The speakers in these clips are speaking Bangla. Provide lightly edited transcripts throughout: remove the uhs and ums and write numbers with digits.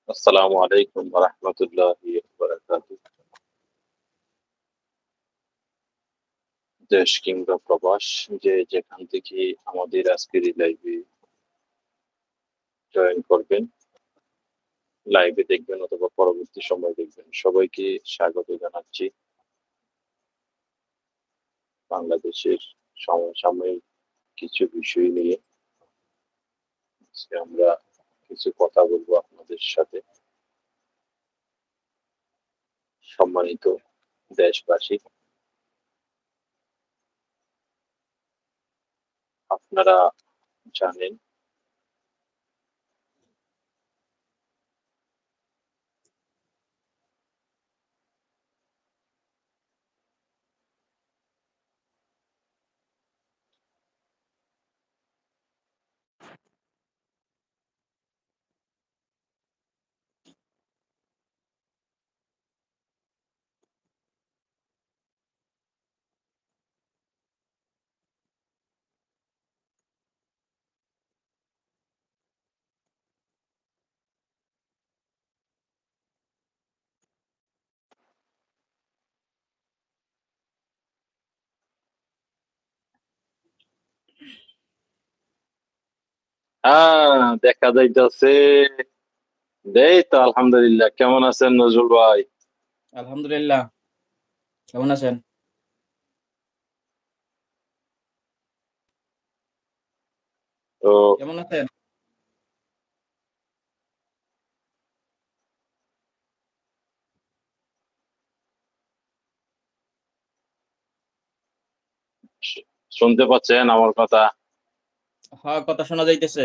আসসালামু আলাইকুম ওয়া রাহমাতুল্লাহি ওয়া বারাকাতুহু। দেশ কিংবা প্রবাস যে যেখান থেকে আমাদের আজকের এই লাইভে জয়েন করবেন, লাইভে দেখবেন অথবা পরবর্তী সময় দেখবেন। সবাইকে স্বাগত জানাচ্ছি। বাংলাদেশের সমসাময়িক কিছু বিষয় নিয়ে আজকে আমরা কিছু কথা বলবো আপনাদের সাথে। সম্মানিত দেশবাসী, আপনারা জানেন দেখা যাইতেছে। এই তো আলহামদুলিল্লাহ। কেমন আছেন নজরুল ভাই? আলহামদুলিল্লাহ। কেমন আছেন? তো কেমন আছেন? শুনতে পাচ্ছেন আমার কথা? হ্যাঁ, কথা শোনা যাইতেছে।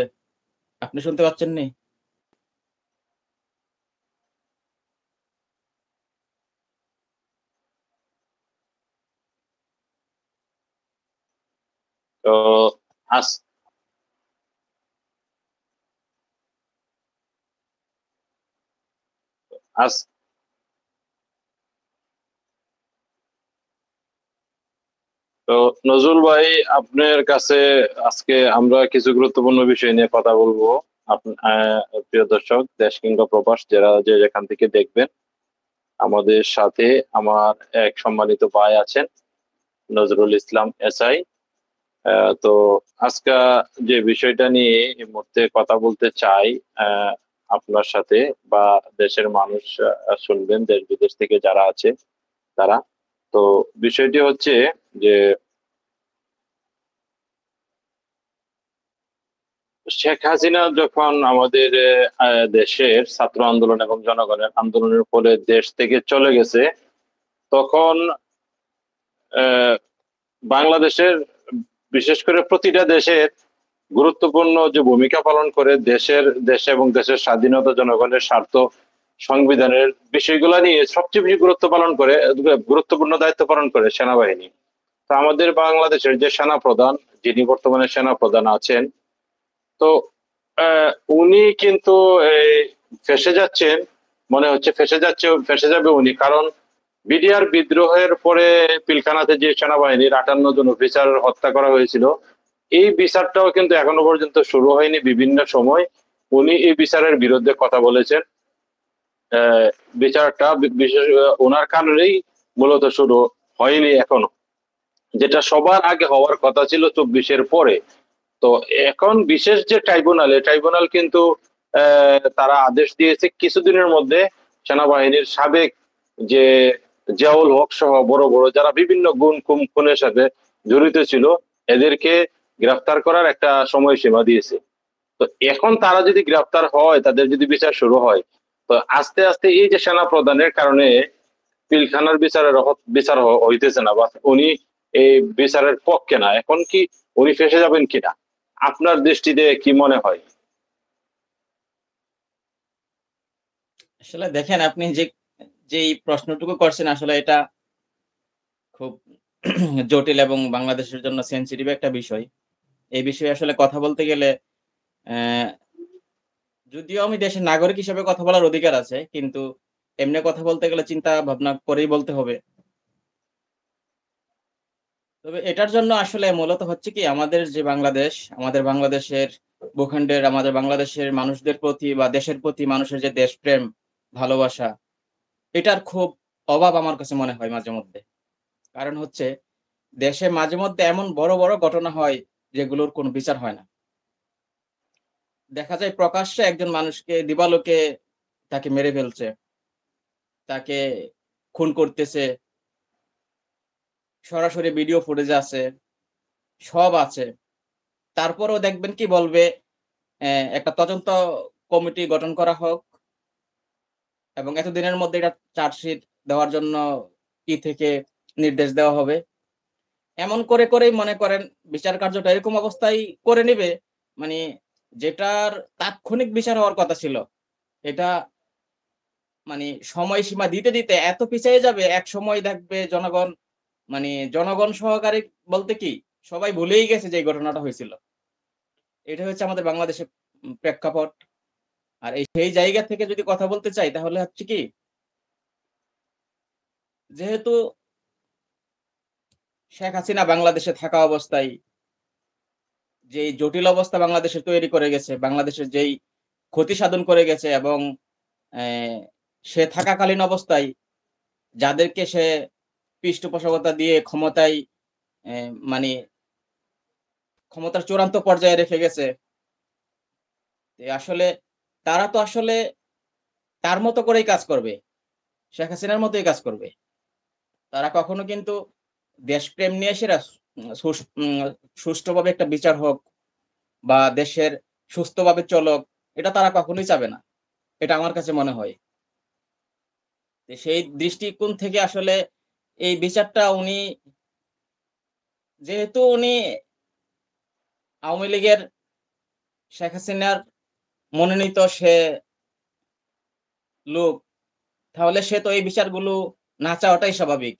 আপনি শুনতে পাচ্ছেন নি? তো আজ আজ তো নজরুল ভাই, আপনার কাছে আজকে আমরা কিছু গুরুত্বপূর্ণ বিষয় নিয়ে কথা বলবো। প্রিয় দর্শক, দেশ কিংবা প্রবাস যারা যে যেখান থেকে দেখবেন, আমাদের সাথে আমার এক সম্মানিত ভাই আছেন, নজরুল ইসলাম এসআই। তো আজকে যে বিষয়টা নিয়ে এই মুহূর্তে কথা বলতে চাই আহ, আপনার সাথে, বা দেশের মানুষ শুনবেন, দেশ বিদেশ থেকে যারা আছে তারা। তো বিষয়টি হচ্ছে যে শেখ হাসিনা যখন আমাদের দেশের ছাত্র আন্দোলন এবং জনগণের আন্দোলনের ফলে দেশ থেকে চলে গেছে, তখন আহ, বাংলাদেশের, বিশেষ করে প্রতিটা দেশের গুরুত্বপূর্ণ যে ভূমিকা পালন করে দেশ এবং দেশের স্বাধীনতা, জনগণের স্বার্থ, সংবিধানের বিষয়গুলো নিয়ে সবচেয়ে বেশি গুরুত্বপূর্ণ দায়িত্ব পালন করে সেনাবাহিনী। তো আমাদের বাংলাদেশের যে সেনা প্রধান, যিনি বর্তমানে সেনা প্রধান আছেন, তো আহ, উনি কিন্তু এই ফেঁসে যাচ্ছেন। মনে হচ্ছে ফেঁসে যাবে উনি, কারণ বিডিআর বিদ্রোহের পরে পিলখানাতে যে সেনাবাহিনীর 58 জন অফিসার হত্যা করা হয়েছিল, এই বিচারটাও কিন্তু এখনো পর্যন্ত শুরু হয়নি। বিভিন্ন সময় উনি এই বিচারের বিরুদ্ধে কথা বলেছেন। আহ, বিচারটা বিশেষ ওনার কারণেই মূলত শুরু হয়নি এখনো, যেটা সবার আগে হওয়ার কথা ছিল 24-এর পরে। তো এখন বিশেষ যে ট্রাইব্যুনাল, এই ট্রাইব্যুনাল কিন্তু তারা আদেশ দিয়েছে কিছুদিনের মধ্যে সেনাবাহিনীর সাবেক যে জিয়াউল হক সহ বড় বড় যারা বিভিন্ন খুনের সাথে জড়িত ছিল, এদেরকে গ্রেফতার করার একটা সময়সীমা দিয়েছে। তো এখন তারা যদি গ্রেফতার হয়, তাদের যদি বিচার শুরু হয়, তো আস্তে আস্তে এই যে সেনা প্রধানের কারণে পিলখানার বিচার হইতেছে না, বা উনি এই বিচারের পক্ষে না। এখন কি উনি ফেসে যাবেন কিনা, আপনার দৃষ্টিতে কি মনে হয়? আসলে দেখেন, আপনি যে প্রশ্নটুকু করছেন, আসলে এটা খুব জটিল এবং বাংলাদেশের জন্য সেনসিটিভ একটা বিষয়। এই বিষয়ে আসলে কথা বলতে গেলে আহ, যদিও আমি দেশের নাগরিক হিসেবে কথা বলার অধিকার আছে, কিন্তু এমনি কথা বলতে গেলে চিন্তা ভাবনা করেই বলতে হবে। তবে এটার জন্য আসলে মূলত হচ্ছে কি, আমাদের যে বাংলাদেশ, আমাদের বাংলাদেশের ভূখণ্ডের, আমাদের বাংলাদেশের মানুষদের প্রতি বা দেশের প্রতি মানুষের যে দেশপ্রেম, ভালোবাসা, এটার খুব অভাব আমার কাছে মনে হয় মাঝে মধ্যে। কারণ হচ্ছে দেশে মাঝে মধ্যে এমন বড়, বড় ঘটনা হয় যেগুলোর কোনো বিচার হয় না। দেখা যায় প্রকাশ্যে একজন মানুষকে দিবালোকে তাকে মেরে ফেলছে, তাকে খুন করতেছে, সরাসরি ভিডিও ফুটেজ আছে, সব আছে। তারপরেও দেখবেন কি বলবে, একটা তদন্ত কমিটি গঠন করা হোক এবং এতদিনের মধ্যে এটা চার্জশিট দেওয়ার জন্য থেকে নির্দেশ দেওয়া হবে। এমন করে করেই মনে করেন বিচার কার্যটা এরকম অবস্থায় করে নিবে, মানে যেটার তাৎক্ষণিক বিচার হওয়ার কথা ছিল, এটা মানে সময়সীমা দিতে, দিতে এত পিছিয়ে যাবে, একসময় দেখবে জনগণ, মানে জনগণ সহকারে বলতে কি, সবাই ভুলেই গেছে যে এই ঘটনাটা হয়েছিল। এটা হচ্ছে আমাদের বাংলাদেশের প্রেক্ষাপট। আর সেই জায়গা থেকে যদি কথা বলতে চাই তাহলে হচ্ছে কি, যেহেতু শেখ হাসিনা বাংলাদেশে থাকা অবস্থায় যেই জটিল অবস্থা বাংলাদেশে তৈরি করে গেছে, বাংলাদেশের যেই ক্ষতি সাধন করে গেছে এবং সে থাকাকালীন অবস্থায় যাদেরকে সে পৃষ্ঠপোষকতা দিয়ে ক্ষমতায়, মানে ক্ষমতার চূড়ান্ত পর্যায়ে রেখে গেছে, আসলে তারা তো আসলে তার মতো করেই কাজ করবে, শেখ হাসিনার মতোই কাজ করবে। তারা কখনো কিন্তু দেশপ্রেম নিয়ে সেরা সুষ্ঠুভাবে একটা বিচার হোক বা দেশের সুস্থভাবে চলুক, এটা তারা কখনোই চাবে না। এটা আমার কাছে মনে হয়। সেই দৃষ্টিকোণ থেকে আসলে এই বিচারটা উনি, যেহেতু উনি আওয়ামী লীগের, শেখ হাসিনার মনোনীত সে লোক, তাহলে সে তো এই বিচারগুলো না চাওয়াটাই স্বাভাবিক।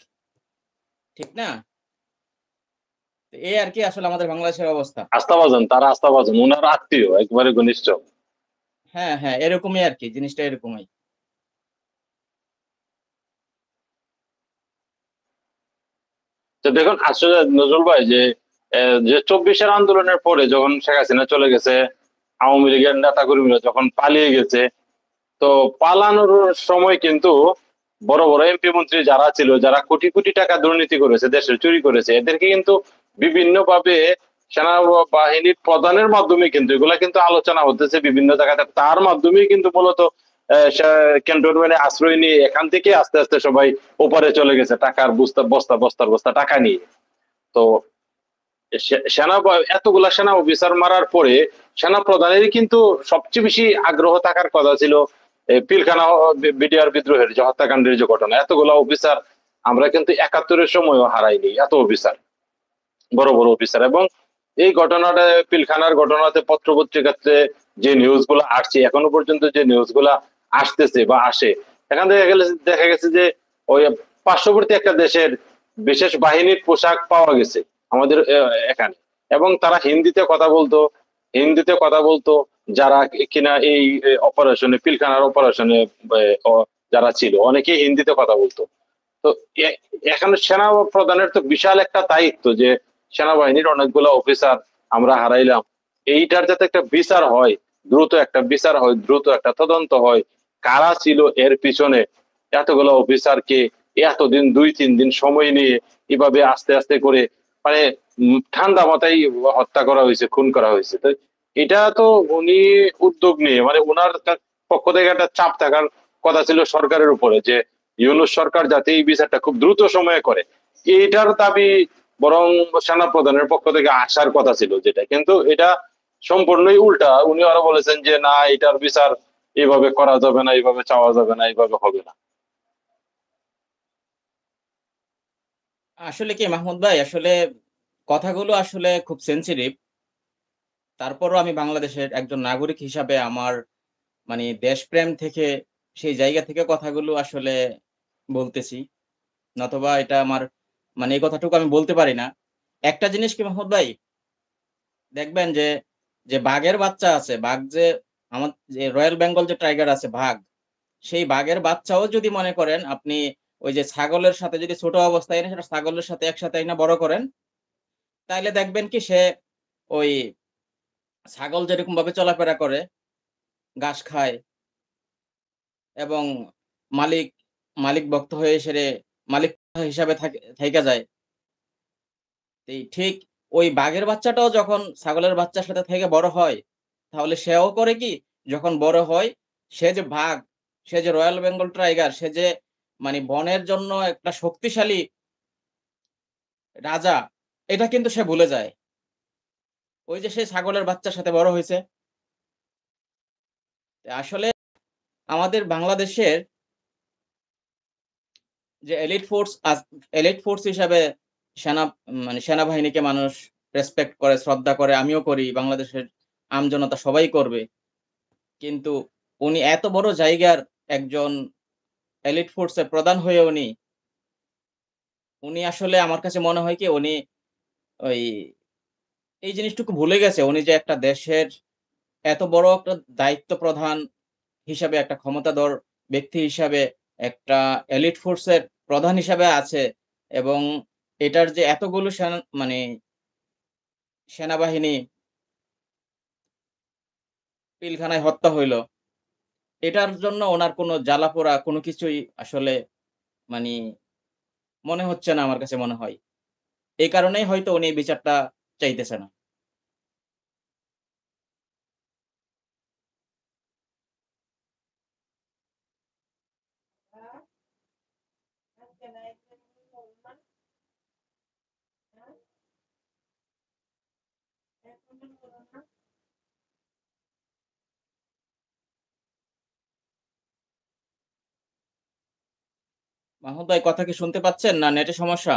ঠিক না? এই আরকি আসলে আমাদের বাংলাদেশের অবস্থা। আস্থাভাজন, তারা আস্থাভাজন, ওনার আত্মীয়, একবারে ঘনিষ্ঠ। হ্যাঁ, হ্যাঁ, এরকমই আরকি। জিনিসটা এরকমই। তো দেখুন আসলে নজরুল ভাই যে যে 24-এর আন্দোলনের পরে যখন শেখ হাসিনা চলে গেছে, আওয়ামী লীগের নেতা কর্মীরা যখন পালিয়ে গেছে, তো পালানোর সময় কিন্তু বড় বড় এমপি মন্ত্রী যারা ছিল, যারা কোটি কোটি টাকা দুর্নীতি করেছে, দেশের চুরি করেছে, এদেরকে কিন্তু বিভিন্ন ভাবে সেনাবাহিনীর প্রধানের মাধ্যমে কিন্তু এগুলা কিন্তু আলোচনা হতেছে বিভিন্ন জায়গাতে, তার মাধ্যমেই কিন্তু মূলত ক্যান্টনমেন্টে আশ্রয় নিয়ে এখান থেকে আস্তে আস্তে সবাই ওপারে চলে গেছে টাকার বস্তা বস্তা বস্তার বস্তা টাকা নিয়ে। তো সেনা এতগুলা সেনা অফিসার মারার পরে সেনা প্রধানেরই কিন্তু সবচেয়ে বেশি আগ্রহ থাকার কথা ছিল পিলখানা বিডিআর বিদ্রোহের যে হত্যাকাণ্ডের যে ঘটনা, এতগুলা অফিসার আমরা কিন্তু 71-এর সময়ও হারাইনি, এত অফিসার, বড় বড় অফিসার। এবং এই ঘটনাটা, পিলখানার ঘটনাতে পত্র পত্রিকাতে যে নিউজ গুলো আসছে, এখনো পর্যন্ত যে নিউজ গুলা আসতেছে বা আসে, এখান থেকে দেখা গেছে যে ওই পার্শ্ববর্তী একটা দেশের বিশেষ বাহিনীর পোশাক পাওয়া গেছে আমাদের এখানে, এবং তারা হিন্দিতে কথা বলতো যারা কিনা এই অপারেশনে, পিলখানার অপারেশনে যারা ছিল, অনেকেই হিন্দিতে কথা বলতো। তো এখানে সেনা প্রধানের তো বিশাল একটা দায়িত্ব যে সেনাবাহিনীর অনেকগুলো অফিসার আমরা হারাইলাম, এইটার যাতে একটা বিচার হয়, দ্রুত একটা বিচার হয়, দ্রুত একটা তদন্ত হয়, কারা ছিল এর পিছনে, এতগুলো অফিসারকে এতদিন 2-3 দিন সময় নিয়ে এভাবে আস্তে আস্তে করে, মানে ঠান্ডা মাথায় হত্যা করা হয়েছে, খুন করা হয়েছে। তো এটা তো উনি উদ্যোগ নিয়ে, মানে ওনার পক্ষ থেকে একটা চাপ থাকার কথা ছিল সরকারের উপরে যে ইউনূস সরকার যাতে এই বিচারটা খুব দ্রুত সময়ে করে, এইটার দাবি বরং সেনা প্রধানের পক্ষ থেকে আসার কথা ছিল, যেটা কিন্তু এটা সম্পূর্ণই উল্টা। উনি আরো বলেছেন যে না, এটার বিচার এইভাবে করা যাবে না, এইভাবে চাওয়া যাবে না, এইভাবে হবে না। আসলে কি মাহমুদ ভাই, আসলে কথাগুলো আসলে খুব সেনসিটিভ। তারপরও আমি বাংলাদেশের একজন নাগরিক হিসাবে আমার, মানে দেশপ্রেম থেকে, সেই জায়গা থেকে কথাগুলো আসলে বলতেছি। নতুবা এটা আমার, মানে এই কথাটুকু আমি বলতে পারি না। একটা জিনিস কি মাহমুদ ভাই, দেখবেন যে, যে বাঘের বাচ্চা আছে, বাঘ যে যে রয়্যাল বেঙ্গল যে টাইগার আছে বাঘ, সেই বাঘের বাচ্চাও যদি মনে করেন আপনি ওই যে ছাগলের সাথে যদি ছোট অবস্থায় এনে সেটা ছাগলের সাথে একসাথে এনে বড় করেন, তাইলে দেখবেন কি সে ওই ছাগল যেরকম ভাবে চলাফেরা করে, ঘাস খায় এবং মালিক মালিক ভক্ত হয়ে সেরে মালিক হিসাবে থাইকা যায়। এই ঠিক ওই বাঘের বাচ্চাটাও যখন ছাগলের বাচ্চার সাথে থেকে বড় হয়, তাহলে সেও করে কি? যখন বড় হয়, সে যে বাঘ, সে যে রয়্যাল বেঙ্গল টাইগার, সে যে মানে বনের জন্য একটা শক্তিশালী রাজা, এটা কিন্তু সে ভুলে যায়। ওই যে সে ছাগলের বাচ্চার সাথে বড় হইছে। আসলে আমাদের বাংলাদেশের যে এলিট ফোর্স হিসাবে সেনা মানে সেনাবাহিনীকে মানুষ রেসপেক্ট করে, শ্রদ্ধা করে, আমিও করি। বাংলাদেশের আমজনতা সবাই করবে। কিন্তু উনি এত বড় জায়গার একজন এলিট ফোর্স এর প্রধান হয়ে উনি আসলে আমার কাছে মনে হয় কি উনি ওই এই জিনিসটুকু ভুলে গেছে। উনি যে একটা দেশের এত বড় একটা দায়িত্ব প্রধান হিসাবে, একটা ক্ষমতাধর ব্যক্তি হিসাবে, একটা এলিট ফোর্স এর প্রধান হিসাবে আছে এবং এটার যে এতগুলো মানে সেনাবাহিনী পিলখানায় হত্যা হইল, এটার জন্য উনার কোনো জ্বালাপোড়া কোনো কিছুই আসলে মানি মনে হচ্ছে না আমার কাছে মনে হয়। এই কারণেই হয়তো উনি এই বিচারটা চাইতেছে না। মাহমুদ ভাই কথা কি শুনতে পাচ্ছেন না নেটে সমস্যা?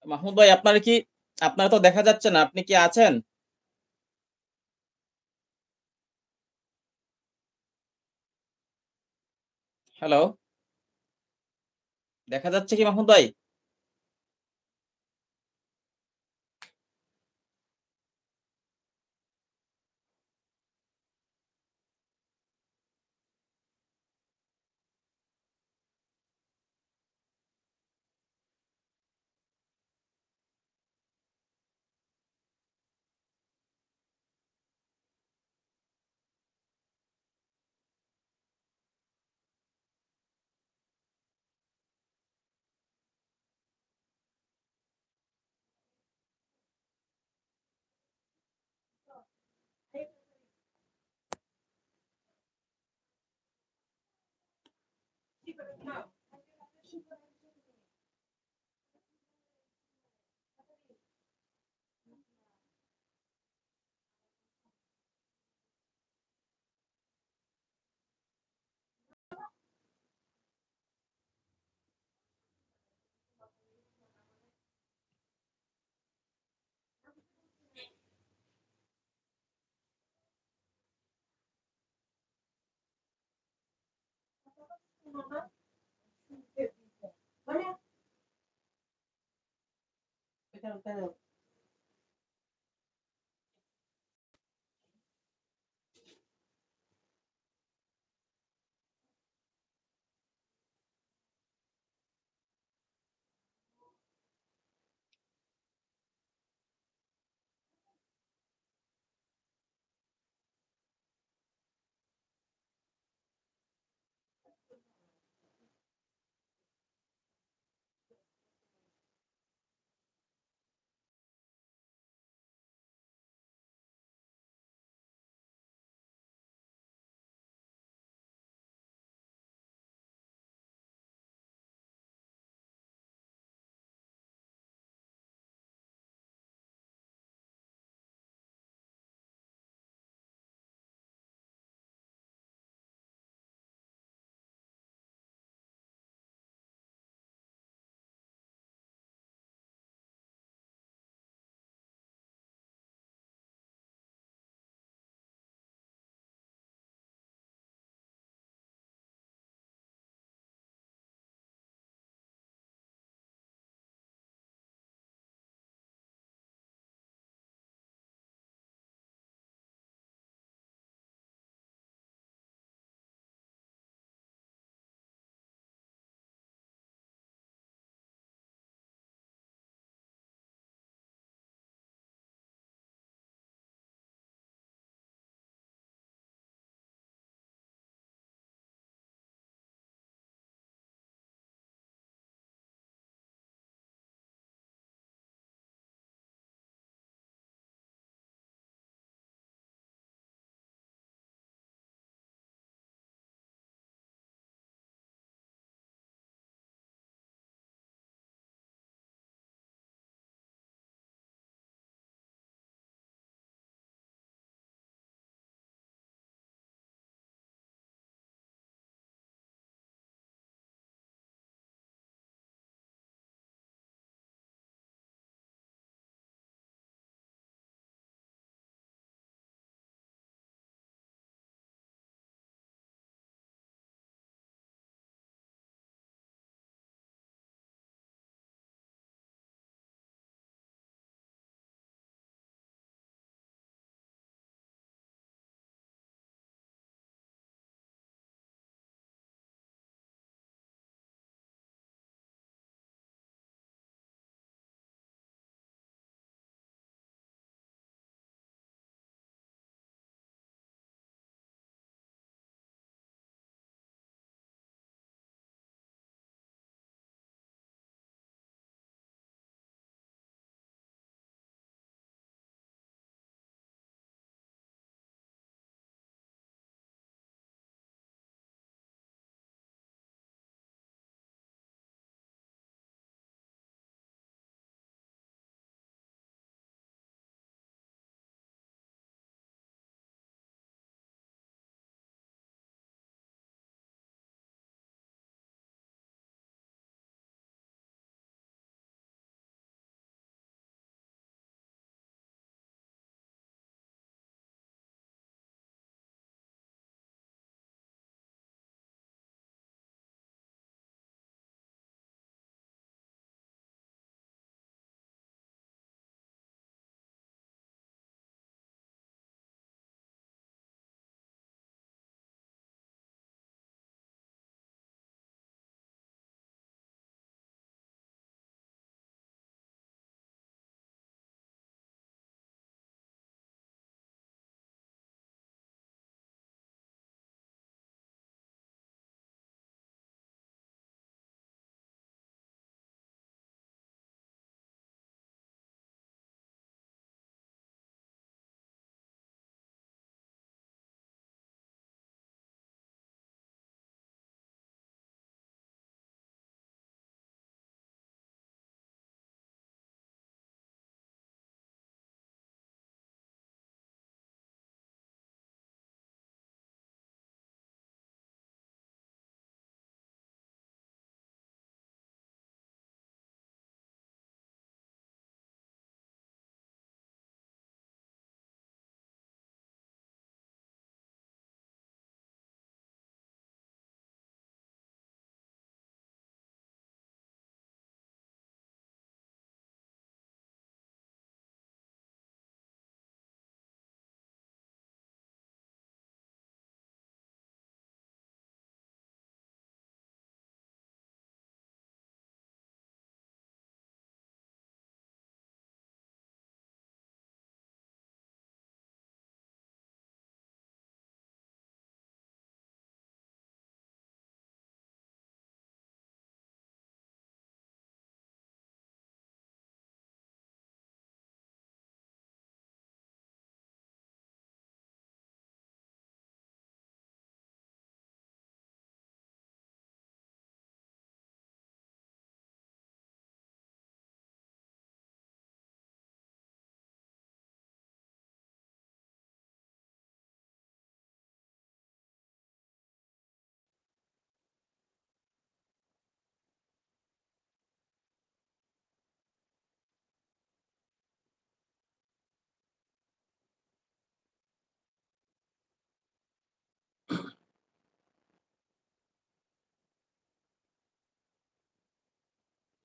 মাহমুদ ভাই আপনার তো দেখা যাচ্ছে না। আপনি কি আছেন? হ্যালো? দেখা যাচ্ছে কি মাহমুদ ভাই?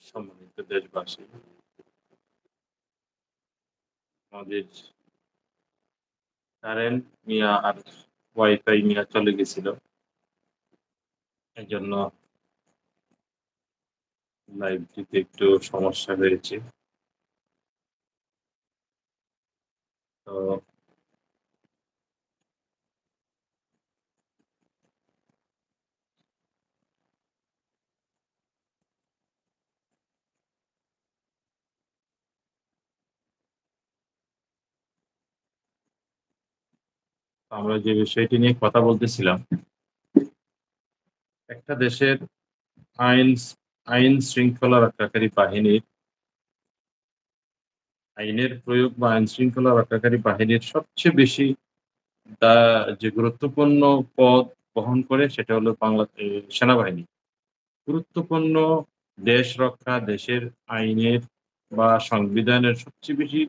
সম্মানিত দেশবাসী, আমাদের কারেন্ট মিয়া আর ওয়াইফাই মিয়া চলে গেছিল। এজন্য লাইভটিতে একটু সমস্যা হয়েছে। তো আমরা যে বিষয়টি নিয়ে কথা বলতেছিলাম, একটা দেশের আইন আইন শৃঙ্খলা রক্ষাকারী বাহিনীর আইনের প্রয়োগ বা আইন শৃঙ্খলা রক্ষাকারী বাহিনীর সবচেয়ে বেশি দা যে গুরুত্বপূর্ণ পদ বহন করে সেটা হলো সেনাবাহিনী। গুরুত্বপূর্ণ দেশ রক্ষা, দেশের আইনের বা সংবিধানের সবচেয়ে বেশি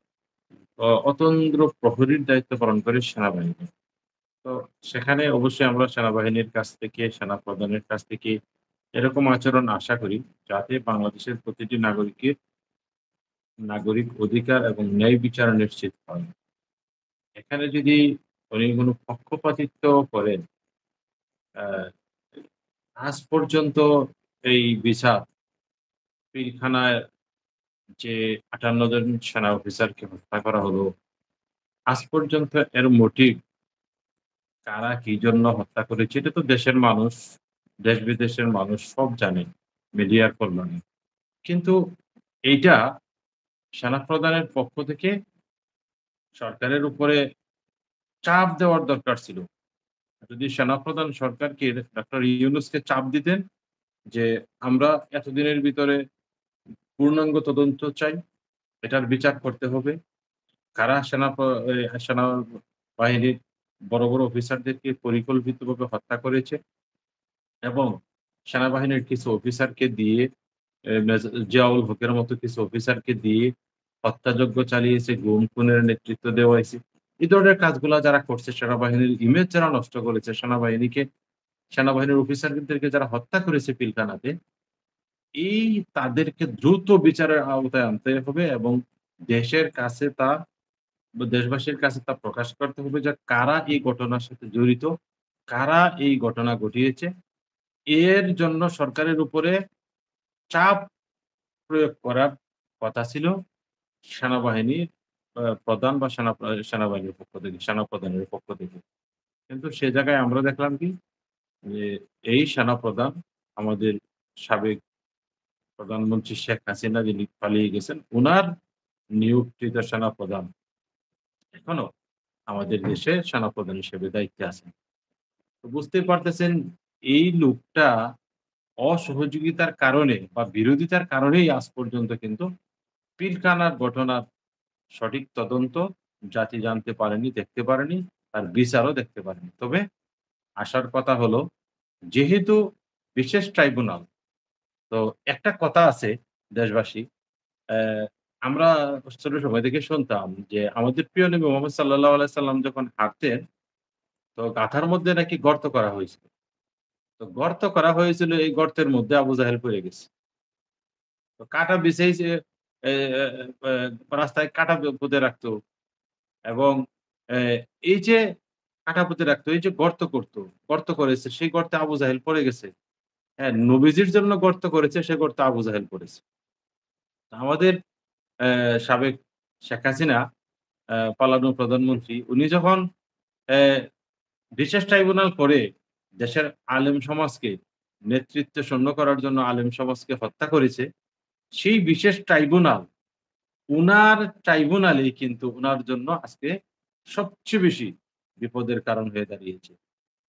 অতন্দ্র প্রহরীর দায়িত্ব পালন করে সেনাবাহিনী। তো সেখানে অবশ্যই আমরা সেনাবাহিনীর কাছ থেকে, সেনাপ্রধানের কাছ থেকে এরকম আচরণ আশা করি, যাতে বাংলাদেশের প্রতিটি নাগরিকের নাগরিক অধিকার এবং ন্যায় বিচার নিশ্চিত হয়। এখানে যদি উনি কোনো পক্ষপাতিত্ব করেন, আ আজ পর্যন্ত এই বিচার পিলখানায় যে ৫৮ জন সেনা অফিসারকে হত্যা করা হলো, আজ পর্যন্ত এর মোটিভ কারা কি জন্য হত্যা করেছে এটা তো দেশের মানুষ, দেশ-বিদেশের মানুষ সব জানে মিডিয়ার কল্যাণে। কিন্তু এইটা সেনাপ্রধানের পক্ষ থেকে সরকারের উপরে চাপ দেওয়ার দরকার ছিল। যদি সেনাপ্রধান সরকারকে ডক্টর ইউনূসকে চাপ দিতেন যে, "আমরা এতদিনের ভিতরে পূর্ণাঙ্গ তদন্ত চাই, এটার বিচার করতে হবে। কারা সেনাবাহিনীর বড়, বড় অফিসারদেরকে পরিকল্পিতভাবে হত্যা করেছে এবং সেনাবাহিনীর কিছু অফিসারকে দিয়ে জিয়াউল হকের মতো কিছু অফিসারকে দিয়ে হত্যাযজ্ঞ চালিয়েছে, গুম-খুনের নেতৃত্ব দেওয়া হইছে। এই ধরনের কাজগুলা যারা করছে, সেনাবাহিনীর ইমেজ যারা নষ্ট করেছে, সেনাবাহিনীর অফিসারদেরকে যারা হত্যা করেছে পিলখানাতে, এই তাদেরকে দ্রুত বিচারের আওতায় আনতে হবে এবং দেশের কাছে তা দেশবাসীর কাছে তা প্রকাশ করতে হবে যে কারা এই ঘটনার সাথে জড়িত, কারা এই ঘটনা ঘটিয়েছে। এর জন্য সরকারের উপরে চাপ প্রয়োগ করার কথা ছিল সেনাবাহিনীর প্রধান বা সেনাবাহিনীর পক্ষ থেকে, সেনাপ্রধানের পক্ষ থেকে। কিন্তু সে জায়গায় আমরা দেখলাম কি যে এই সেনাপ্রধান আমাদের সাবেক প্রধানমন্ত্রী শেখ হাসিনা যিনি পালিয়ে গেছেন, উনার নিয়োগকৃত সেনাপ্রধান এখনো আমাদের দেশে সেনাপ্রধান হিসেবে দায়িত্বে আছেন। তো বুঝতেই পারতেছেন এই লোকটা অসহযোগিতার কারণে বা বিরোধিতার কারণেই আজ পর্যন্ত কিন্তু পিলখানার ঘটনার সঠিক তদন্ত জাতি জানতে পারেনি, দেখতে পারেনি, তার বিচারও দেখতে পারেনি। তবে আশার কথা হলো যেহেতু বিশেষ ট্রাইব্যুনাল, তো একটা কথা আছে দেশবাসী, আমরা ছোট সময় থেকে শুনতাম যে আমাদের প্রিয় নবী মোহাম্মদ সাল্লাল্লাহু আলাইহি সাল্লাম যখন হাঁটতেন, তো গাথার মধ্যে নাকি গর্ত করা হয়েছিল। তো গর্ত করা হয়েছিল, এই গর্তের মধ্যে আবু জাহেল পড়ে গেছে। তো কাঁটা বিছাইছে, এ এ এ রাস্তায় কাঁটা পুঁতে রাখতো এবং এ এই যে কাঁটা পুঁতে রাখতো, এই যে গর্ত করত, গর্ত করেছে, সেই গর্তে আবু জাহেল পড়ে গেছে। হ্যাঁ, নবীজির জন্য গর্ত করেছে, সে গর্তে আবু জাহেল পড়েছে। আমাদের সাবেক শেখ হাসিনা পালানো প্রধানমন্ত্রী, উনি যখন অ্যা বিশেষ ট্রাইব্যুনাল করে দেশের আলেম সমাজকে নেতৃত্ব শূন্য করার জন্য আলেম সমাজকে হত্যা করেছে, সেই বিশেষ ট্রাইব্যুনাল উনার ট্রাইব্যুনালই কিন্তু উনার জন্য আজকে সবচেয়ে বেশি বিপদের কারণ হয়ে দাঁড়িয়েছে।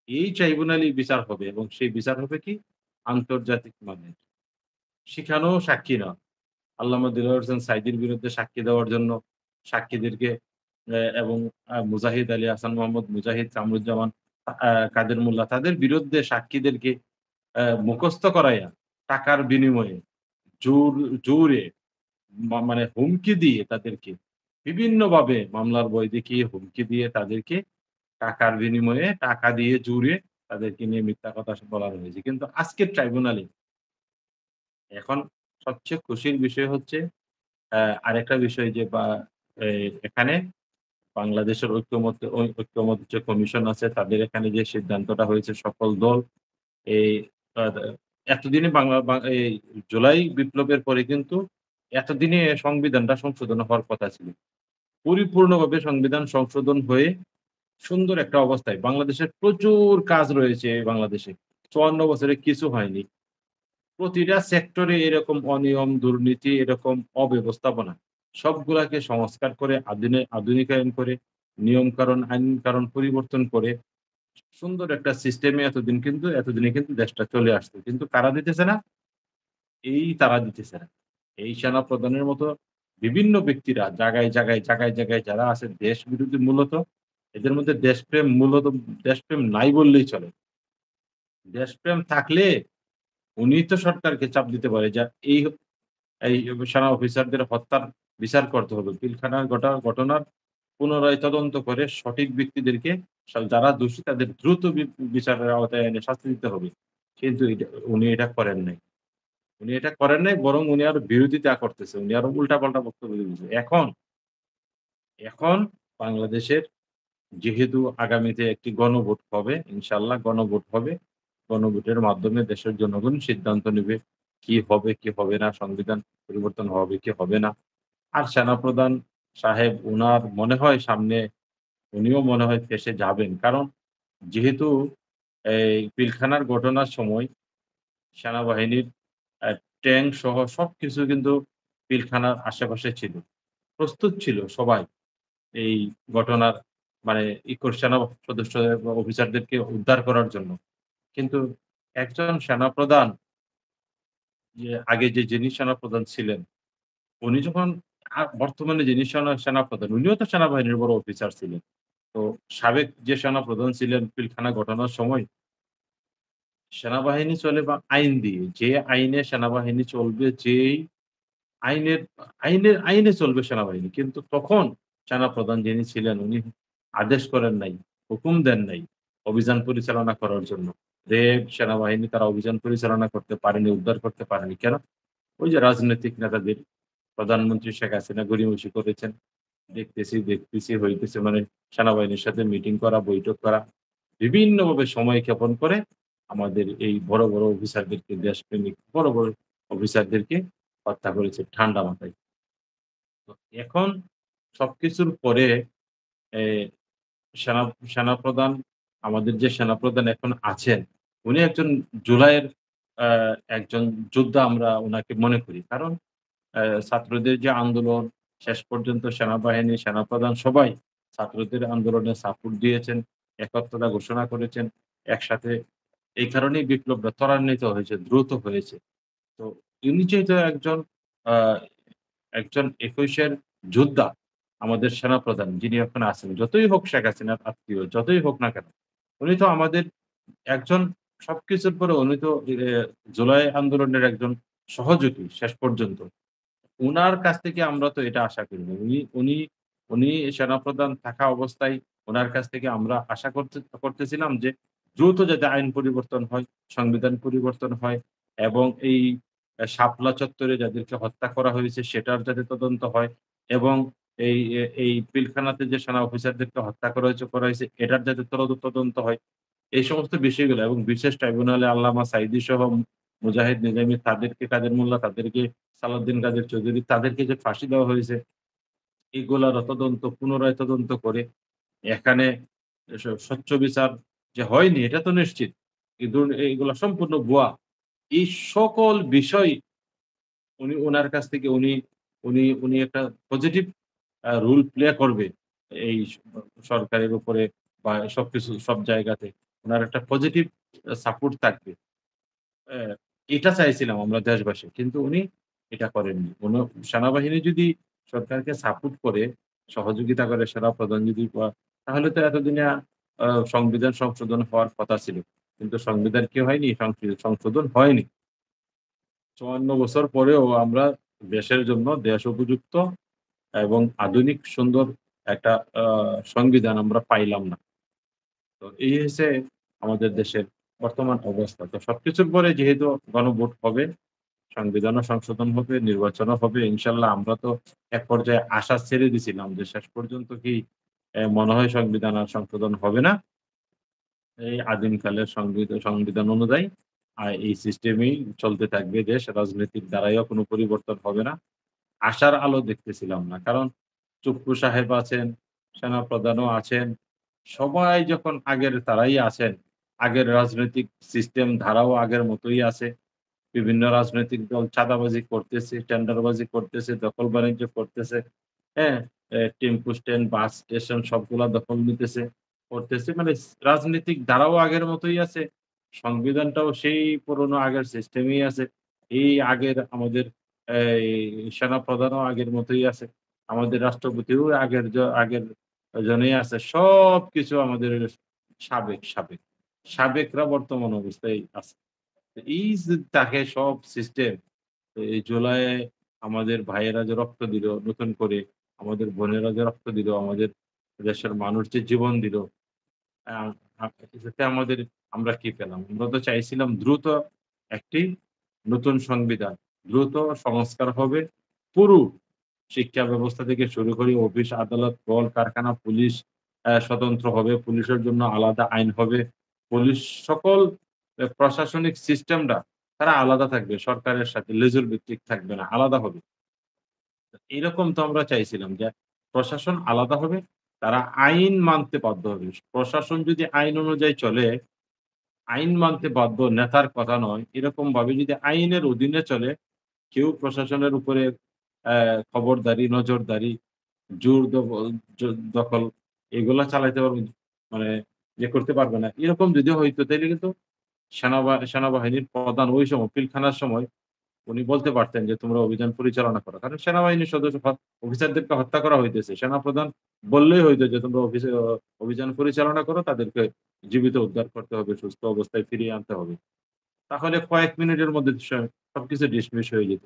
এই ট্রাইব্যুনালই বিচার হবে এবং সেই বিচার হবে কি? আন্তর্জাতিক মানের। সেখানেও সাক্ষী না। আল্লামা দিলওয়ার হোসেন সাঈদীর বিরুদ্ধে সাক্ষী দেওয়ার জন্য সাক্ষীদেরকে এবং মুজাহিদ আলী, হাসান মোহাম্মদ মুজাহিদ, কামরুজ্জামান, কাদের মোল্লা তাদের বিরুদ্ধে সাক্ষীদেরকে মুখস্থ করাইয়া টাকার বিনিময়ে জোর জোরে মানে হুমকি দিয়ে তাদেরকে বিভিন্নভাবে মামলার ভয় দেখিয়ে হুমকি দিয়ে তাদেরকে টাকার বিনিময়ে টাকা দিয়ে জুড়ে তাদেরকে নিয়ে মিথ্যা কথা বলানো হয়েছে। কিন্তু আজকের ট্রাইব্যুনালে এখন সবচেয়ে খুশির বিষয় হচ্ছে আরেকটা বিষয় যে এখানে বাংলাদেশের ঐক্যমত যে কমিশন আছে তাদের এখানে যে সিদ্ধান্তটা হয়েছে সকল দল এই আ এতদিনে এই জুলাই বিপ্লবের পরে কিন্তু এতদিনে সংবিধানটা সংশোধন হওয়ার কথা ছিল। পরিপূর্ণভাবে সংবিধান সংশোধন হয়ে সুন্দর একটা অবস্থায় বাংলাদেশের প্রচুর কাজ রয়েছে বাংলাদেশে। ৫৪ বছরে কিছু হয়নি। প্রতিটা সেক্টরে এরকম অনিয়ম, দুর্নীতি, এরকম অব্যবস্থাপনা সবগুলাকে সংস্কার করে আধুনিকায়ন করে নিয়মকানুন, আইন-কানুন পরিবর্তন করে সুন্দর একটা সিস্টেমে এতদিনে কিন্তু দেশটা চলে আসছে। কিন্তু কারা দিতেছে না? তারা দিতেছে না। এই সেনাপ্রধানের মতো বিভিন্ন ব্যক্তিরা জায়গায় যারা আছে দেশ বিরোধী মূলত, এদের মধ্যে দেশপ্রেম নাই বললেই চলে। দেশপ্রেম থাকলে উনি তো সরকারকে চাপ দিতে পারে যে এই এই সেনা অফিসারদের হত্যার বিচার করতে হবে। পিলখানার ঘটনার পুনরায় তদন্ত করে সঠিক ব্যক্তিদেরকে যারা দোষী তাদের দ্রুত বিচারের আওতায় এনে শাস্তি দিতে হবে। কিন্তু উনি এটা করেন নাই। বরং উনি আরো বিরোধিতা করতেছে। উনি আরো উল্টাপাল্টা বক্তব্য দিতেছে। এখন বাংলাদেশের যেহেতু আগামীতে একটি গণভোট হবে, ইনশাআল্লাহ গণভোট হবে। গণভোটের মাধ্যমে দেশের জনগণ সিদ্ধান্ত নিবে কি হবে, কি হবে না, সংবিধান পরিবর্তন হবে কি হবে না। আর সেনাপ্রধান সাহেব উনার মনে হয় সামনে উনিও মনে হয় ফেঁসে যাবেন। কারণ যেহেতু এই পিলখানার ঘটনার সময় সেনাবাহিনীর আ ট্যাংক সহ সবকিছু কিন্তু পিলখানার আশেপাশে ছিল। প্রস্তুত ছিল সবাই এই ঘটনার মানে সেনা সদস্য বা অফিসারদেরকে উদ্ধার করার জন্য। কিন্তু একজন সেনাপ্রধান আগে যিনি সেনাপ্রধান ছিলেন, উনি যখন বর্তমানে যিনি সেনাপ্রধান, উনিও তো সেনাবাহিনীর বড় অফিসার ছিলেন। তো সাবেক যে সেনাপ্রধান ছিলেন পিলখানা ঘটনার সময় সেনাবাহিনী চলে বা আইন দিয়ে। যে আইনে সেনাবাহিনী চলবে, যেই আইনের আইনে চলবে সেনাবাহিনী। কিন্তু তখন সেনাপ্রধান যিনি ছিলেন উনি আদেশ করেন নাই, হুকুম দেন নাই অভিযান পরিচালনা করার জন্য। রেব, সেনাবাহিনী তারা অভিযান পরিচালনা করতে পারেনি, উদ্ধার করতে পারেনি। কেন? ওই যে রাজনৈতিক নেতাদের প্রধানমন্ত্রী শেখ হাসিনা গড়িমসি করেছেন। দেখতেছি হইতেছে মানে সেনাবাহিনীর সাথে মিটিং করা, বৈঠক করা। বিভিন্নভাবে সময় ক্ষেপণ করে আমাদের এই বড় অফিসারদেরকে দেশপ্রেমিক বড় অফিসারদেরকে হত্যা করেছে ঠান্ডা মাথায়। তো এখন সবকিছুর পরে এ সেনা সেনাপ্রধান আমাদের যে সেনাপ্রধান এখন আছেন, উনি একজন জুলাইয়ের আ একজন যোদ্ধা আমরা উনাকে মনে করি। কারণ ছাত্রদের যে আন্দোলন শেষ পর্যন্ত সেনাবাহিনী, সেনাপ্রধান সবাই ছাত্রদের আন্দোলনে সাপোর্ট দিয়েছেন, একাত্মতা ঘোষণা করেছেন। একসাথে এই কারণেই বিপ্লবটা ত্বরান্বিত হয়েছে, দ্রুত হয়েছে। তো ইনি যেহেতু আ একজন ২১ এর যোদ্ধা, আমাদের সেনাপ্রধান যিনি এখন আছেন, যতই হোক শেখ হাসিনার আত্মীয়, যতই হোক না কেন, উনি তো আমাদের একজন সবকিছুর পরে উনি তো জুলাই আন্দোলনের একজন সহযোগী শেষ পর্যন্ত। উনার কাছ থেকে আমরা তো এটা আশা করিনি। উনি সেনাপ্রধান থাকা অবস্থায় উনার কাছ থেকে আমরা আশা করতেছিলাম যে দ্রুত যাতে আইন পরিবর্তন হয়, সংবিধান পরিবর্তন হয় এবং এই শাপলা চত্বরে যাদেরকে হত্যা করা হয়েছে সেটার যাতে তদন্ত হয় এবং এই পিলখানাতে যে সেনা অফিসারদেরকে হত্যা করা হয়েছে এটার যাতে তদন্ত হয়। এই সমস্ত বিষয়গুলো এবং বিশেষ ট্রাইব্যুনালে আল্লামা সাঈদী সহ মুজাহিদ নিজামী তাদেরকে কাদের মোল্লা তাদেরকে সালাউদ্দিন কাদের চৌধুরী তাদেরকে যে ফাঁসি দেওয়া হয়েছে, এগুলার পুনরায় তদন্ত করে এখানে স্বচ্ছ বিচার যে হয়নি এটা তো নিশ্চিত। কিন্তু এইগুলা সম্পূর্ণ ভুয়া। এই সকল বিষয় উনার কাছ থেকে উনি একটা পজিটিভ রোল প্লে করবে এই সরকারের উপরে বা সব জায়গাতে। উনার একটা পজিটিভ সাপোর্ট থাকবে। অ্যা এটা চাইছিলাম আমরা দেশবাসী। কিন্তু উনি এটা করেননি। সেনাবাহিনী যদি সরকারকে সাপোর্ট করে, সহযোগিতা করে সেনাপ্রধান যদি তাহলে তো এতদিনে সংবিধান সংশোধন হওয়ার কথা ছিল। কিন্তু সংবিধান কি হয়নি? সংশোধন হয়নি। ৫৪ বছর পরেও আমরা দেশের জন্য দেশ উপযুক্ত এবং আধুনিক সুন্দর একটা আ সংবিধান আমরা পাইলাম না। তো এই হইছে আমাদের দেশের বর্তমান অবস্থা। তো সবকিছুর পরে যেহেতু গণভোট হবে, সংবিধানও সংশোধন হবে, নির্বাচনও হবে। ইনশাল্লাহ আমরা তো এক পর্যায়ে আশা ছেড়ে দিছিলাম যে শেষ পর্যন্ত কি মনে হয় সংবিধান আর সংশোধন হবে না। এই আদিমকালের সংবিধান অনুযায়ী এই সিস্টেমেই চলতে থাকবে দেশ। রাজনীতির দ্বারাইও কোনো পরিবর্তন হবে না। আশার আলো দেখতেছিলাম না। কারণ চুপ্পু সাহেব আছেন, সেনাপ্রধানও আছেন। সবাই যখন আগের তারাই আছেন, আগের রাজনৈতিক সিস্টেম ধারাও আগের মতোই আছে। বিভিন্ন রাজনৈতিক দল চাঁদাবাজি করতেছে, টেন্ডারবাজি করতেছে, দখল-বাণিজ্য করতেছে। হ্যাঁ? টেম্পু স্ট্যান্ড, বাস স্টেশন সবগুলা দখল নিতেছে, করতেছে। মানে রাজনৈতিক ধারাও আগের মতোই আছে। সংবিধানটাও সেই পুরনো আগের সিস্টেমেই আছে। এই আগের আমাদের এই সেনাপ্রধানও আগের মতোই আছে। আমাদের রাষ্ট্রপতিও আগের জনেই আছে। সবকিছু আমাদের সাবেক। সাবেকরা বর্তমান অবস্থায় আছে। এই যে তাকে সব সিস্টেম এই জুলাইয়ে আমাদের ভাইয়েরা যে রক্ত দিল নতুন করে, আমাদের বোনেরা যে রক্ত দিল, আমাদের দেশের মানুষ যে জীবন দিল, আ আ এতে আমরা কি পেলাম? আমরা তো চাইছিলাম দ্রুত একটি নতুন সংবিধান, দ্রুত সংস্কার হবে। পুরো শিক্ষা ব্যবস্থা থেকে শুরু করে অফিস, আদালত, কল কারখানা, পুলিশ স্বতন্ত্র হবে। পুলিশের জন্য আলাদা আইন হবে। পুলিশ সকল প্রশাসনিক সিস্টেমটা তারা আলাদা থাকবে। সরকারের সাথে লেজুর ভিত্তিক থাকবে না, আলাদা হবে। এরকম তো আমরা চাইছিলাম যে প্রশাসন আলাদা হবে, তারা আইন মানতে বাধ্য হবে। প্রশাসন যদি আইন অনুযায়ী চলে, আইন মানতে বাধ্য, নেতার কথা নয়। এরকমভাবে যদি আইনের অধীনে চলে, কেউ প্রশাসনের উপরে খবরদারি, নজরদারি, জোর দখল এগুলা চালাইতে পারবে মানে করতে পারবে না। এরকম যদি হইতো তাইলে কিন্তু সেনাবাহিনীর প্রধান ওই সময় পিলখানার সময় উনি বলতে পারতেন যে, "তোমরা অভিযান পরিচালনা করো।" কারণ সেনাবাহিনীর সদস্য অফিসারদেরকে হত্যা করা হইতেছে। সেনাপ্রধান বললেই হইতো যে, "তোমরা অভিযান পরিচালনা করো, তাদেরকে জীবিত উদ্ধার করতে হবে, সুস্থ অবস্থায় ফিরিয়ে আনতে হবে।" তাহলে কয়েক মিনিটের মধ্যে সবকিছু ডিসমিস হয়ে যেত।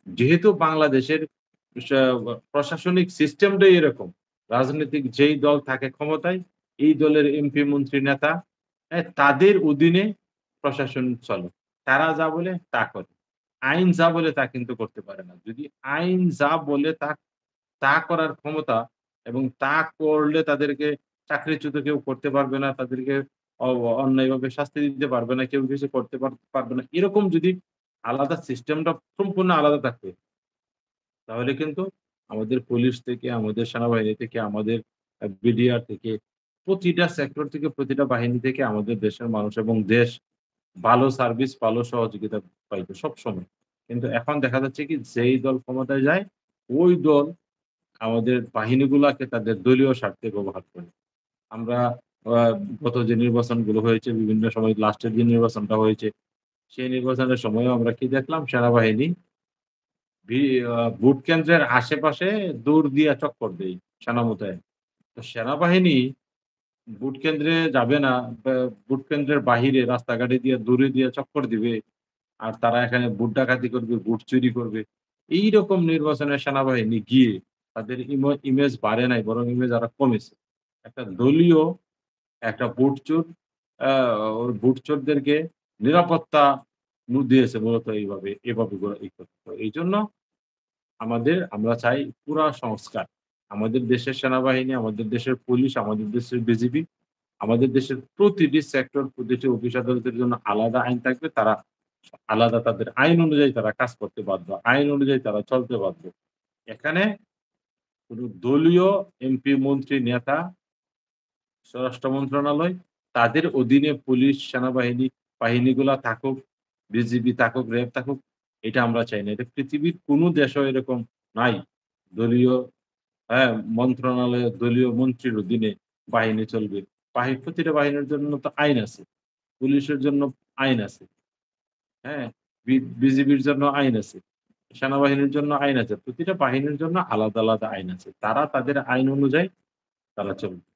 যেহেতু বাংলাদেশের স প্রশাসনিক সিস্টেমটাই এরকম। রাজনৈতিক যেই দল থাকে ক্ষমতায়, এই দলের এমপি, মন্ত্রী, নেতা তাদের অধীনে প্রশাসন চলে। তারা যা বলে তা করে। আইন যা বলে তা কিন্তু করতে পারে না। যদি আইন যা বলে তা করার ক্ষমতা এবং তা করলে তাদেরকে চাকরিচ্যুত কেউ করতে পারবে না, তাদেরকে অ অন্যায়ভাবে শাস্তি দিতে পারবে না, কেউ কিছু করতে পারবে না। এরকম যদি আলাদা সিস্টেমটা সম্পূর্ণ আলাদা থাকতো, তাহলে কিন্তু আমাদের পুলিশ থেকে, আমাদের সেনাবাহিনী থেকে, আমাদের বিডিআর থেকে, প্রতিটা সেক্টর থেকে, প্রতিটা বাহিনী থেকে আমাদের দেশের মানুষ এবং দেশ ভালো সার্ভিস, ভালো সহযোগিতা পাইতো সবসময়। কিন্তু এখন দেখা যাচ্ছে কি যেই দল ক্ষমতায় যায়, ওই দল আমাদের বাহিনীগুলাকে তাদের দলীয় স্বার্থে ব্যবহার করে। আমরা আ গত যে নির্বাচনগুলো হয়েছে বিভিন্ন সময় লাস্টের যে নির্বাচনটা হয়েছে, সেই নির্বাচনের সময়ও আমরা কি দেখলাম? সেনাবাহিনী ভি ভোট কেন্দ্রের আশেপাশে দৌড় দিয়া চক্কর দেয় সেনা মোতায়েন। তো সেনাবাহিনী ভোট কেন্দ্রে যাবে না, বা ভোট কেন্দ্রের বাহিরে রাস্তাঘাটে দিয়ে দৌড়ে দিয়ে চক্কর দিবে। আর তারা এখানে ভোট ডাকাতি করবে, ভোট চুরি করবে। এইরকম নির্বাচনে সেনাবাহিনী গিয়ে তাদের ইমেজ বাড়ে নাই, বরং ইমেজ আরো কমেছে। একটা দলীয় একটা ভোট চোর আ ওর ভোট চোরদেরকে নিরাপত্তা দিয়েছে মূলত এভাবে ই করতে। তো এইজন্য আমরা চাই পুরা সংস্কার। আমাদের দেশের সেনাবাহিনী, আমাদের দেশের পুলিশ, আমাদের দেশের বিজিবি, আমাদের দেশের প্রতিটি সেক্টর, প্রতিটি অফিস আদালতের জন্য আলাদা আইন থাকবে। তারা আলাদা তাদের আইন অনুযায়ী তারা কাজ করতে বাধ্য। আইন অনুযায়ী তারা চলতে বাধ্য। এখানে কোন দলীয় এমপি, মন্ত্রী, নেতা, স্বরাষ্ট্র মন্ত্রণালয় তাদের অধীনে পুলিশ, সেনাবাহিনী বাহিনীগুলা থাকুক, বিজিবি থাকুক, র্যাব থাকুক, এটা আমরা চাই না। এটা পৃথিবীর কোন দেশেও এরকম নাই। দলীয় হ্যাঁ, মন্ত্রণালয়ে দলীয় মন্ত্রীর অধীনে বাহিনী চলবে। প্রতিটা বাহিনীর জন্য তো আইন আছে। পুলিশের জন্য আইন আছে। হ্যাঁ? বিজিবির জন্য আইন আছে। সেনাবাহিনীর জন্য আইন আছে। প্রতিটা বাহিনীর জন্য আলাদা আইন আছে। তারা তাদের আইন অনুযায়ী তারা চলবে।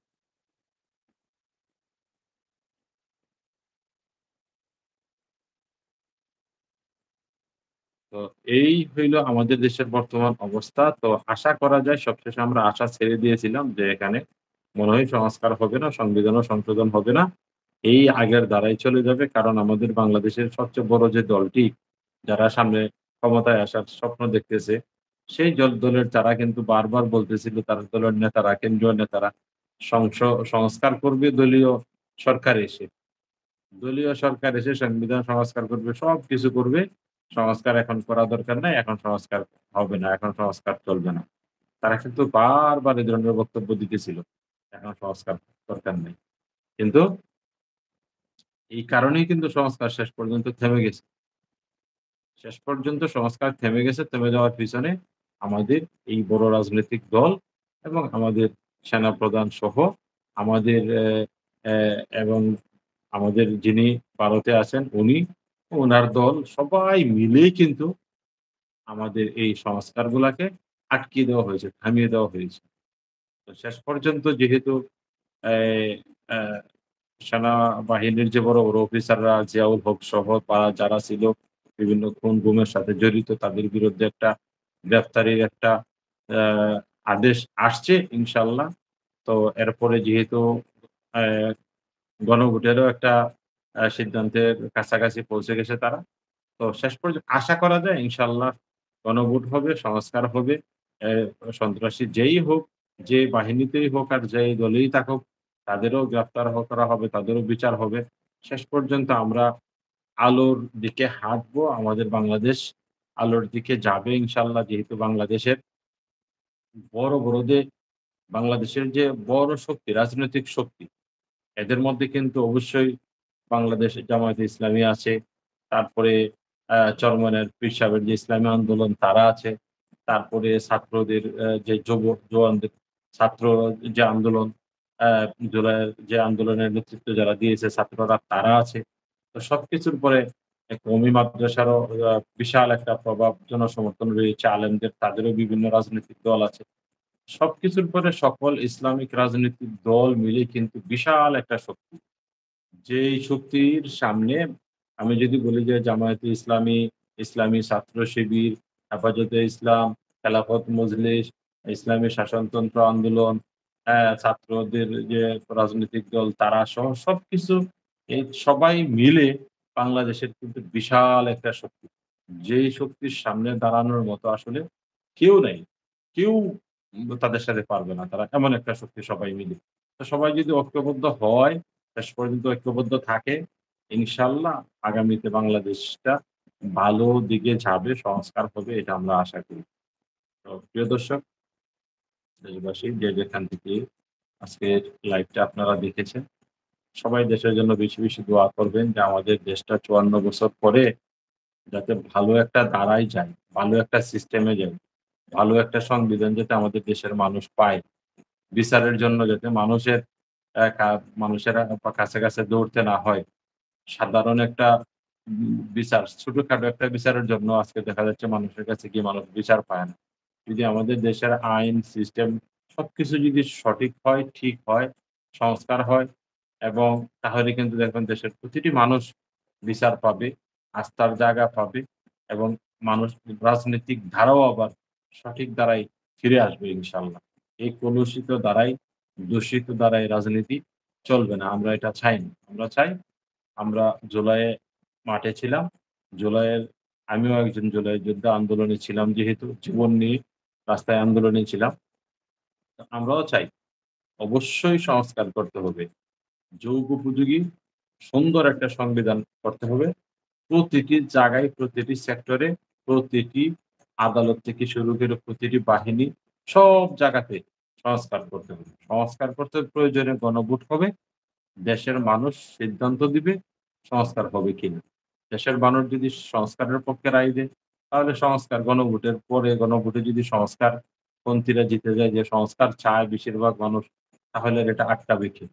তো এই হইল আমাদের দেশের বর্তমান অবস্থা। তো আশা করা যায় সবশেষে আমরা আশা ছেড়ে দিয়েছিলাম যে এখানে মনে হয় সংস্কার হবে না, সংবিধানও সংশোধন হবে না। এই আগের ধারাই চলে যাবে। কারণ আমাদের বাংলাদেশের সবচেয়ে বড় যে দলটি যারা সামনে ক্ষমতায় আসার স্বপ্ন দেখতেছে, সেই দলের যারা কিন্তু বারবার বলতেছিল, তার দলের নেতারা, কেন্দ্রীয় নেতারা সংস্কার করবে সরকার এসে। দলীয় সরকার এসে সংবিধান সংস্কার করবে, সবকিছু করবে। সংস্কার এখন করা দরকার নাই, এখন সংস্কার হবে না, এখন সংস্কার চলবে না। তারা কিন্তু বারবার এ ধরনের বক্তব্য দিতেছিল। এখন সংস্কার দরকার নেই। কিন্তু এই কারণেই কিন্তু সংস্কার শেষ পর্যন্ত থেমে গেছে। শেষ পর্যন্ত সংস্কার থেমে গেছে। থেমে যাওয়ার পিছনে আমাদের এই বড় রাজনৈতিক দল এবং আমাদের সেনাপ্রধান সহ আমাদের এবং আমাদের যিনি ভারতে আছেন উনি, উনার দল সবাই মিলেই কিন্তু আমাদের এই সংস্কারগুলাকে আটকিয়ে দেওয়া হয়েছে, থামিয়ে দেওয়া হয়েছে। তো শেষ পর্যন্ত যেহেতু অ্যা অ্যা সেনাবাহিনীর যে বড়, বড় অফিসাররা জিয়াউল হক সহ তারা যারা ছিল বিভিন্ন খুন-গুমের সাথে জড়িত তাদের বিরুদ্ধে একটা গ্রেফতারির একটা অ্যা আদেশ আসছে ইনশাআল্লাহ। তো এরপরে যেহেতু অ্যা গণভোটেরও একটা সিদ্ধান্তের কাছাকাছি পৌঁছে গেছে তারা। তো শেষ পর্যন্ত আশা করা যায় ইনশাআল্লাহ গণভোট হবে, সংস্কার হবে। সন্ত্রাসী যেই হোক, যে বাহিনীতেই হোক আর যেই দলেই থাকুক, তাদেরও গ্রেফতার করা হবে, তাদেরও বিচার হবে। শেষ পর্যন্ত আমরা আলোর দিকে হাঁটবো। আমাদের বাংলাদেশ আলোর দিকে যাবে ইনশাআল্লাহ। যেহেতু বাংলাদেশের বড়, বড় বাংলাদেশের যে বড় শক্তি, রাজনৈতিক শক্তি, এদের মধ্যে কিন্তু অবশ্যই বাংলাদেশ জামায়াতে ইসলামী আছে। তারপরে চরমনাইয়ের পীর সাহেবের যে ইসলামী আন্দোলন তারা আছে। তারপরে ছাত্রদের যে জওয়ানদের ছাত্র যে আন্দোলন আ জুলাইয়ের যে আন্দোলনের নেতৃত্ব যারা দিয়েছে ছাত্ররা তারা আছে। তো সবকিছুর পরে কওমি মাদ্রাসারও বিশাল একটা প্রভাব জনসমর্থন রয়েছে আলেমদের, তাদেরও বিভিন্ন রাজনৈতিক দল আছে। সবকিছুর পরে সকল ইসলামিক রাজনৈতিক দল মিলে কিন্তু বিশাল একটা শক্তি। যেই শক্তির সামনে আমি যদি বলি যে জামায়াতে ইসলামী, ইসলামী ছাত্র শিবির, হেফাজতে ইসলাম, খেলাফত মজলিস, ইসলামী শাসনতন্ত্র আন্দোলন, ছাত্রদের যে রাজনৈতিক দল তারা সহ সবকিছু এই সবাই মিলে বাংলাদেশের কিন্তু বিশাল একটা শক্তি। যেই শক্তির সামনে দাঁড়ানোর মতো আসলে কেউ নাই। কেউ তাদের সাথে পারবে না। তারা এমন একটা শক্তি সবাই মিলে। তো সবাই যদি ঐক্যবদ্ধ হয়, শেষ পর্যন্ত ঐক্যবদ্ধ থাকে, ইনশাআল্লাহ আগামীতে বাংলাদেশটা ভালো দিকে যাবে, সংস্কার হবে এটা আমরা আশা করি। তো প্রিয় দর্শক, দেশবাসী যে যেখান থেকে আজকের লাইভটা আপনারা দেখেছেন, সবাই দেশের জন্য বেশি, বেশি দোয়া করবেন যে আমাদের দেশটা ৫৪ বছর পরে যাতে ভালো একটা দাঁড়ায় যায়, ভালো একটা সিস্টেমে যায়, ভালো একটা সংবিধান যাতে আমাদের দেশের মানুষ পায়। বিচারের জন্য যাতে মানুষের অ্যা কা মানুষের কাছে, কাছে দৌড়তে না হয়। সাধারণ একটা বিচার, ছোটখাটো একটা বিচারের জন্য আজকে দেখা যাচ্ছে মানুষের কাছে গিয়ে মানুষ বিচার পায় না। যদি আমাদের দেশের আইন সিস্টেম সবকিছু যদি সঠিক হয়, ঠিক হয়, সংস্কার হয় এবং তাহলে কিন্তু দেখবেন দেশের প্রতিটি মানুষ বিচার পাবে, আস্থার জায়গা পাবে এবং মানুষ রাজনৈতিক ধারাও আবার সঠিক ধারায় ফিরে আসবে ইনশাআল্লাহ। এই কলুষিত ধারায়, দূষিত ধারায় রাজনীতি চলবে না। আমরা এটা চাই না। আমরা চাই আমরা জুলাইয়ে মাঠে ছিলাম। জুলাইয়ের আমিও একজন জুলাই যোদ্ধা আন্দোলনে ছিলাম যেহেতু জীবন নিয়ে রাস্তায় আন্দোলনে ছিলাম। তো আমরাও চাই অবশ্যই সংস্কার করতে হবে। যুগোপযোগী সুন্দর একটা সংবিধান করতে হবে। প্রতিটি জায়গায়, প্রতিটি সেক্টরে, প্রতিটি আদালত থেকে শুরু করে প্রতিটি বাহিনী সব জায়গাতে সংস্কার করতে হবে। সংস্কার করতে প্রয়োজনে গণভোট হবে। দেশের মানুষ সিদ্ধান্ত দিবে সংস্কার হবে কিনা। দেশের মানুষ যদি সংস্কারের পক্ষে রায় দেয়, তাহলে সংস্কার গণভোটের পরে গণভোটে যদি সংস্কারপন্থীরা জিতে যায় যে সংস্কার চায় বেশিরভাগ মানুষ, তাহলে এটা আটকাবে কে?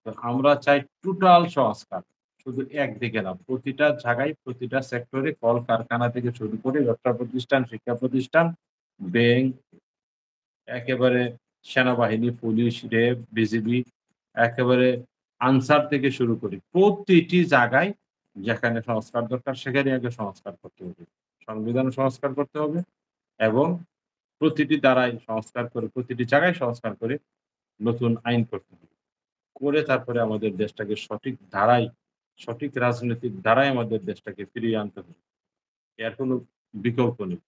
তো আমরা চাই টোটাল সংস্কার। শুধু একদিকে না, প্রতিটা জায়গায়, প্রতিটা সেক্টরে কলকারখানা থেকে শুরু করে ব্যবসা প্রতিষ্ঠান, শিক্ষা প্রতিষ্ঠান, ব্যাংক, একেবারে সেনাবাহিনী, পুলিশ, র্যাব, বিজিবি, একেবারে আনসার থেকে শুরু করি। প্রতিটি জায়গায় যেখানে সংস্কার দরকার সেখানে আগে সংস্কার করতে হবে। সংবিধান সংস্কার করতে হবে এবং প্রতিটি ধারায় সংস্কার করে, প্রতিটি জায়গায় সংস্কার করে নতুন আইন করতে হবে। করে তারপরে আমাদের দেশটাকে সঠিক ধারায়, সঠিক রাজনৈতিক ধারায় আমাদের দেশটাকে ফিরিয়ে আনতে হবে। এর কোনো বিকল্প নেই।